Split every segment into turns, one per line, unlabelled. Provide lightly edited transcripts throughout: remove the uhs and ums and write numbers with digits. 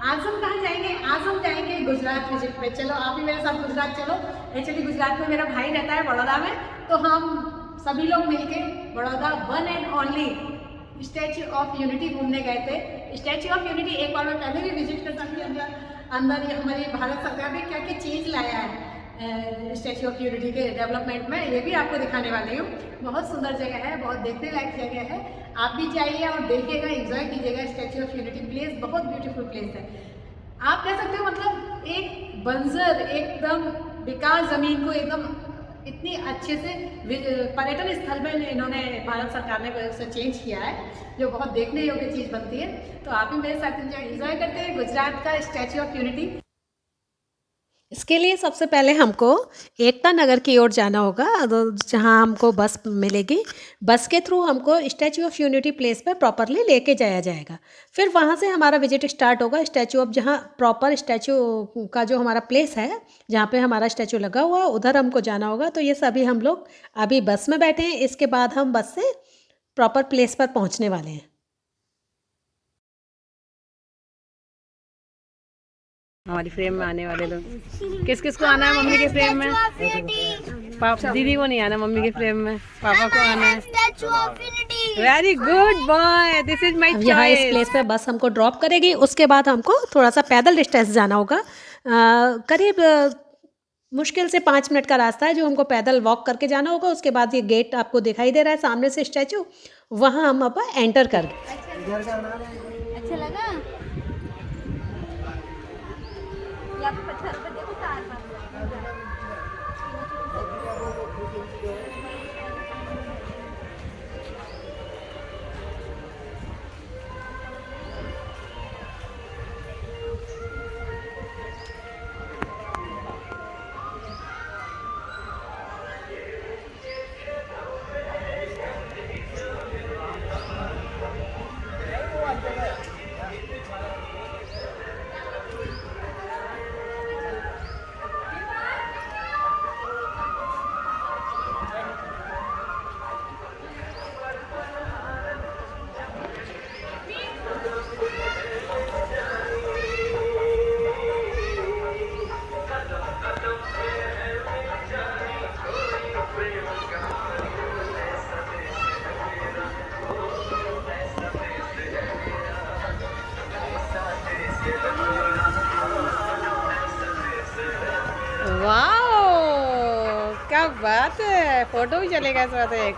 आज हम कहाँ जाएंगे? आज हम जाएंगे गुजरात विजिट पे। चलो आप भी मेरे साथ गुजरात चलो। एक्चुअली गुजरात में मेरा भाई रहता है बड़ौदा में, तो हम सभी लोग मिलके Baroda one and only statue of unity घूमने गए थे। स्टैच्यू ऑफ यूनिटी एक बार मैं पहले भी विजिट कर सकती हूँ। अंदर ये हमारी भारत सरकार ने क्या क्या चेंज लाया है स्टैच्यू ऑफ यूनिटी के डेवलपमेंट में, ये भी आपको दिखाने वाली हूँ। बहुत सुंदर जगह है, बहुत देखने लायक जगह है। आप भी जाइए और देखिएगा, एंजॉय कीजिएगा। स्टैच्यू ऑफ यूनिटी प्लेस बहुत ब्यूटीफुल प्लेस है। आप कह सकते हो मतलब एक बंजर एकदम बेकार ज़मीन को एकदम इतनी अच्छे से पर्यटन स्थल में इन्होंने भारत सरकार ने उसे चेंज किया है, जो बहुत देखने योग्य चीज़ बनती है। तो आप भी मेरे साथ एंजॉय करते हैं गुजरात का स्टैच्यू ऑफ यूनिटी।
इसके लिए सबसे पहले हमको एकता नगर की ओर जाना होगा, जहां हमको बस मिलेगी। बस के थ्रू हमको स्टैचू ऑफ यूनिटी प्लेस पर प्रॉपरली लेके जाया जाएगा। फिर वहां से हमारा विजिट स्टार्ट होगा। स्टैचू ऑफ जहां प्रॉपर स्टैचू का जो हमारा प्लेस है, जहां पे हमारा स्टैचू लगा हुआ है, उधर हमको जाना होगा। तो ये सभी हम लोग अभी बस में बैठे हैं। इसके बाद हम बस से प्रॉपर प्लेस पर पहुँचने वाले हैं।
हमारी फ्रेम में आने वाले लोग, किस किस को आना है मम्मी के फ्रेम में? पापा दीदी को नहीं आना मम्मी के फ्रेम में, पापा को आना है। Very good boy, this is my choice.
यहाँ इस प्लेस पे बस हमको ड्रॉप करेगी। उसके बाद हमको थोड़ा सा पैदल डिस्टेंस जाना होगा। करीब मुश्किल से 5 मिनट का रास्ता है जो हमको पैदल वॉक करके जाना होगा। उसके बाद ये गेट आपको दिखाई दे रहा है सामने से स्टैचू, वहाँ हम अब एंटर कर गए।
अच्छा लगा? या पत्थर पे देखो तार मार।
वाओ क्या बात है, फोटो भी चलेगा इस बात एक।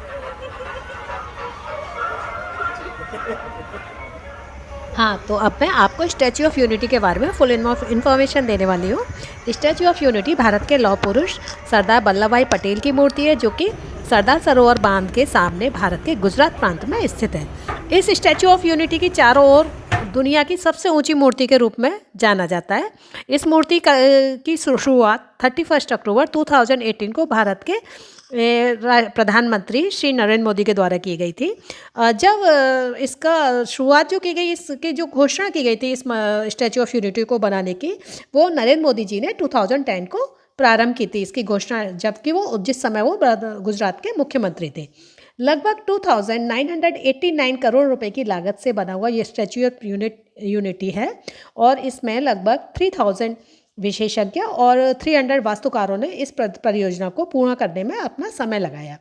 हाँ, तो अब मैं आपको स्टैचू ऑफ यूनिटी के बारे में फुल इन्फॉर्मेशन देने वाली हूँ। स्टैचू ऑफ यूनिटी भारत के लौह पुरुष सरदार वल्लभ भाई पटेल की मूर्ति है, जो कि सरदार सरोवर बांध के सामने भारत के गुजरात प्रांत में स्थित है। इस स्टैचू ऑफ यूनिटी की चारों ओर दुनिया की सबसे ऊंची मूर्ति के रूप में जाना जाता है। इस मूर्ति की शुरुआत 31 अक्टूबर 2018 को भारत के प्रधानमंत्री श्री नरेंद्र मोदी के द्वारा की गई थी। जब इसका शुरुआत जो की गई, इसकी जो घोषणा की गई थी इस स्टैचू ऑफ यूनिटी को बनाने की, वो नरेंद्र मोदी जी ने 2010 को प्रारंभ की थी इसकी घोषणा, जबकि वो जिस समय वो गुजरात के मुख्यमंत्री थे। लगभग 2989 करोड़ रुपए की लागत से बना हुआ ये स्टैचू ऑफ यूनिटी है, और इसमें लगभग 3000 विशेषज्ञ और 300 वास्तुकारों ने इस परियोजना को पूर्ण करने में अपना समय लगाया।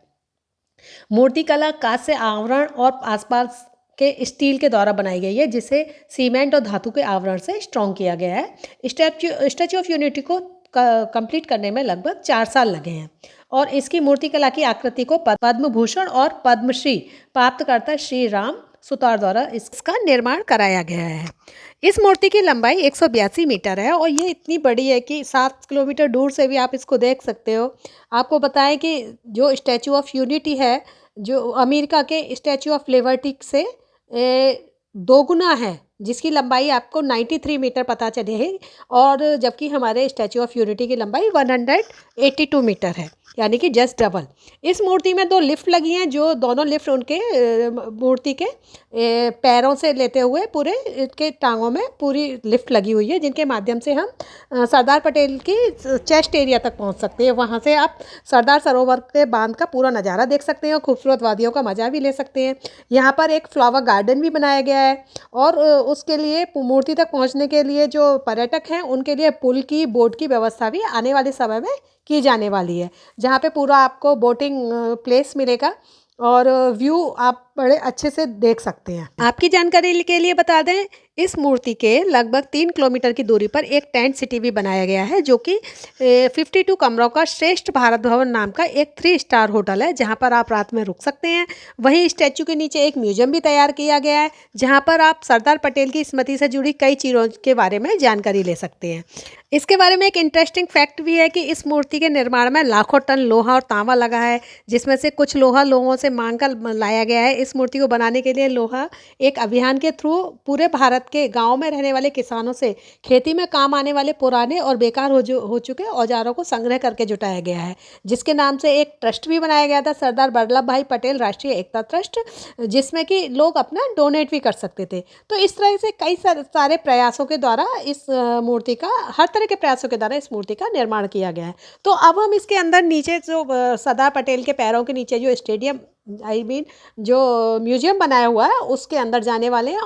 मूर्तिकला कांस्य से आवरण और आसपास के स्टील के द्वारा बनाई गई है, जिसे सीमेंट और धातु के आवरण से स्ट्रॉन्ग किया गया है। स्टैचू ऑफ यूनिटी को कंप्लीट करने में लगभग 4 साल लगे हैं, और इसकी मूर्तिकला की आकृति को पद्म भूषण और पद्मश्री प्राप्तकर्ता श्री राम सुतार द्वारा इसका निर्माण कराया गया है। इस मूर्ति की लंबाई 182 मीटर है, और ये इतनी बड़ी है कि 7 किलोमीटर दूर से भी आप इसको देख सकते हो। आपको बताएं कि जो स्टैचू ऑफ यूनिटी है, जो अमेरिका के स्टैचू ऑफ लिबर्टी से 2 गुना है, जिसकी लंबाई आपको 93 मीटर पता चलेगी, और जबकि हमारे स्टैचू ऑफ यूनिटी की लंबाई 182 मीटर है, यानी कि जस्ट डबल। इस मूर्ति में 2 लिफ्ट लगी हैं, जो दोनों लिफ्ट उनके मूर्ति के पैरों से लेते हुए पूरे इनके टांगों में पूरी लिफ्ट लगी हुई है, जिनके माध्यम से हम सरदार पटेल की चेस्ट एरिया तक पहुंच सकते हैं। वहां से आप सरदार सरोवर के बांध का पूरा नज़ारा देख सकते हैं और खूबसूरत वादियों का मज़ा भी ले सकते हैं। यहाँ पर एक फ्लावर गार्डन भी बनाया गया है, और उसके लिए मूर्ति तक पहुंचने के लिए जो पर्यटक हैं उनके लिए पुल की बोट की व्यवस्था भी आने वाले समय में की जाने वाली है, जहाँ पे पूरा आपको बोटिंग प्लेस मिलेगा और व्यू आप बड़े अच्छे से देख सकते हैं। आपकी जानकारी के लिए बता दें, इस मूर्ति के लगभग 3 किलोमीटर की दूरी पर एक टेंट सिटी भी बनाया गया है, जो कि 52 कमरों का श्रेष्ठ भारत भवन नाम का एक 3 स्टार होटल है, जहां पर आप रात में रुक सकते हैं। वहीं स्टैचू के नीचे एक म्यूजियम भी तैयार किया गया है, जहां पर आप सरदार पटेल की स्मृति से जुड़ी कई चीज़ों के बारे में जानकारी ले सकते हैं। इसके बारे में एक इंटरेस्टिंग फैक्ट भी है कि इस मूर्ति के निर्माण में लाखों टन लोहा और तांबा लगा है, जिसमें से कुछ लोहा लोगों से मांग कर लाया गया है। इस मूर्ति को बनाने के लिए लोहा एक अभियान के थ्रू पूरे भारत के गांव में रहने वाले किसानों से खेती में काम आने वाले पुराने और बेकार हो चुके औजारों को संग्रह करके जुटाया गया है, जिसके नाम से एक ट्रस्ट भी बनाया गया था, सरदार वल्लभ भाई पटेल राष्ट्रीय एकता ट्रस्ट, जिसमें कि लोग अपना डोनेट भी कर सकते थे। तो इस तरह से कई सारे प्रयासों के द्वारा इस मूर्ति का हर तरह के प्रयासों के द्वारा इस मूर्ति का निर्माण किया गया है। तो अब हम इसके अंदर नीचे जो सरदार पटेल के पैरों के नीचे जो स्टेडियम जो म्यूजियम बनाया हुआ है उसके अंदर जाने वाले हैं।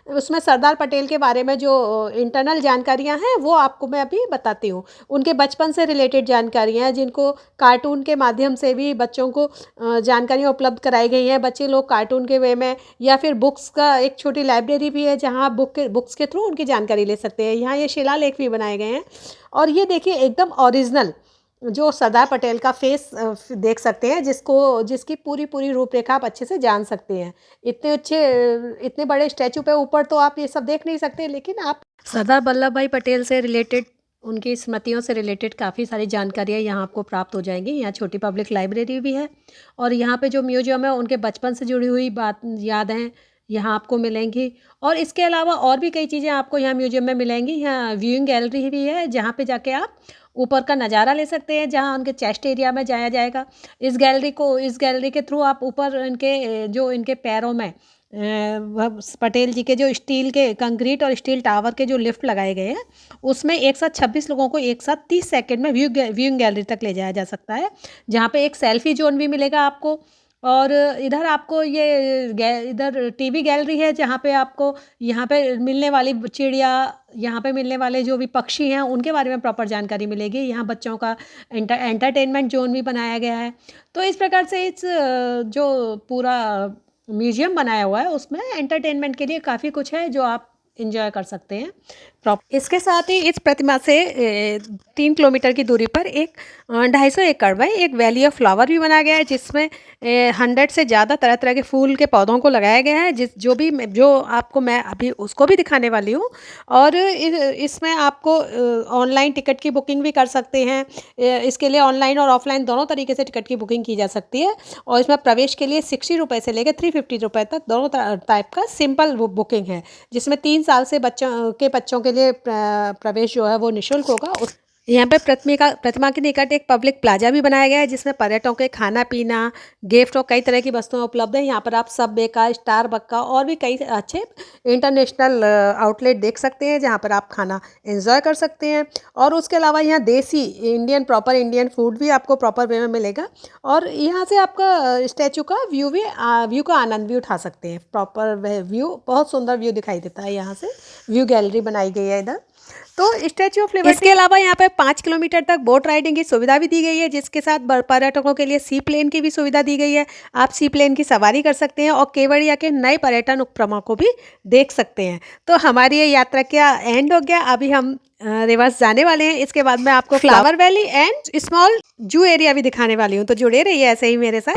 उसमें सरदार पटेल के बारे में जो इंटरनल जानकारियां हैं वो आपको मैं अभी बताती हूँ। उनके बचपन से रिलेटेड जानकारियां हैं, जिनको कार्टून के माध्यम से भी बच्चों को जानकारियां उपलब्ध कराई गई हैं। बच्चे लोग कार्टून के वे में या फिर बुक्स का एक छोटी लाइब्रेरी भी है, जहाँ बुक्स के थ्रू उनकी जानकारी ले सकते हैं। यहाँ ये शिलालेख भी बनाए गए हैं और ये देखिए एकदम ओरिजिनल जो सरदार पटेल का फेस देख सकते हैं, जिसकी पूरी रूपरेखा आप अच्छे से जान सकते हैं। इतने बड़े स्टैचू पे ऊपर तो आप ये सब देख नहीं सकते, लेकिन आप सरदार वल्लभ भाई पटेल से रिलेटेड, उनकी स्मृतियों से रिलेटेड काफ़ी सारी जानकारियाँ यहाँ आपको प्राप्त हो जाएंगी। यहाँ छोटी पब्लिक लाइब्रेरी भी है और यहाँ पे जो म्यूजियम है उनके बचपन से जुड़ी हुई यादें यहाँ आपको मिलेंगी। और इसके अलावा और भी कई चीज़ें आपको यहाँ म्यूजियम में मिलेंगी। यहाँ व्यूइंग गैलरी भी है, जहाँ पे जाके आप ऊपर का नज़ारा ले सकते हैं, जहाँ उनके चेस्ट एरिया में जाया जाएगा। इस गैलरी के थ्रू आप ऊपर इनके पैरों में पटेल जी के जो स्टील के कंक्रीट और स्टील टावर के जो लिफ्ट लगाए गए हैं, उसमें एक साथ 26 लोगों को एक साथ 30 सेकंड में व्यूइंग गैलरी तक ले जाया जा सकता है, जहाँ पे एक सेल्फी जोन भी मिलेगा आपको। और इधर आपको इधर टीवी गैलरी है, जहाँ पे आपको यहाँ पे मिलने वाली चिड़िया, यहाँ पे मिलने वाले जो भी पक्षी हैं उनके बारे में प्रॉपर जानकारी मिलेगी। यहाँ बच्चों का एंटरटेनमेंट जोन भी बनाया गया है। तो इस प्रकार से इस जो पूरा म्यूजियम बनाया हुआ है उसमें एंटरटेनमेंट के लिए काफ़ी कुछ है जो आप एंजॉय कर सकते हैं। इसके साथ ही इस प्रतिमा से 3 किलोमीटर की दूरी पर एक 250 एकड़ में एक वैली ऑफ फ्लावर भी बनाया गया है, जिसमें 100 से ज़्यादा तरह तरह के फूल के पौधों को लगाया गया है, जो आपको मैं अभी उसको भी दिखाने वाली हूँ। और इसमें आपको ऑनलाइन टिकट की बुकिंग भी कर सकते हैं। इसके लिए ऑनलाइन और ऑफलाइन दोनों तरीके से टिकट की बुकिंग की जा सकती है। और इसमें प्रवेश के लिए 60 रुपये से लेकर 350 रुपये तक दोनों टाइप का सिंपल बुकिंग है, जिसमें 3 साल से बच्चों के लिए प्रवेश जो है वो निःशुल्क होगा। यहाँ पे प्रतिमा के निकट एक पब्लिक प्लाजा भी बनाया गया है, जिसमें पर्यटकों के खाना पीना, गिफ्ट और कई तरह की वस्तुएं उपलब्ध हैं। यहाँ पर आप सबवे का, स्टारबक्स का और भी कई अच्छे इंटरनेशनल आउटलेट देख सकते हैं, जहाँ पर आप खाना एंजॉय कर सकते हैं। और उसके अलावा यहाँ देसी प्रॉपर इंडियन फूड भी आपको प्रॉपर वे में मिलेगा। और यहाँ से आपका स्टैचू का व्यू का आनंद भी उठा सकते हैं। प्रॉपर व्यू, बहुत सुंदर व्यू दिखाई देता है। यहाँ से व्यू गैलरी बनाई गई है इधर। तो स्टैचू ऑफ लिबर्टी, इसके अलावा यहाँ पे 5 किलोमीटर तक बोट राइडिंग की सुविधा भी दी गई है, जिसके साथ पर्यटकों के लिए सी प्लेन की भी सुविधा दी गई है। आप सी प्लेन की सवारी कर सकते हैं और केवड़िया के नए पर्यटन उपक्रमों को भी देख सकते हैं। तो हमारी ये यात्रा का एंड हो गया। अभी हम रिवर्स जाने वाले हैं। इसके बाद मैं आपको फ्लावर वैली एंड स्मॉल जू एरिया भी दिखाने वाली हूँ, तो जुड़े रहिए ऐसे ही मेरे साथ।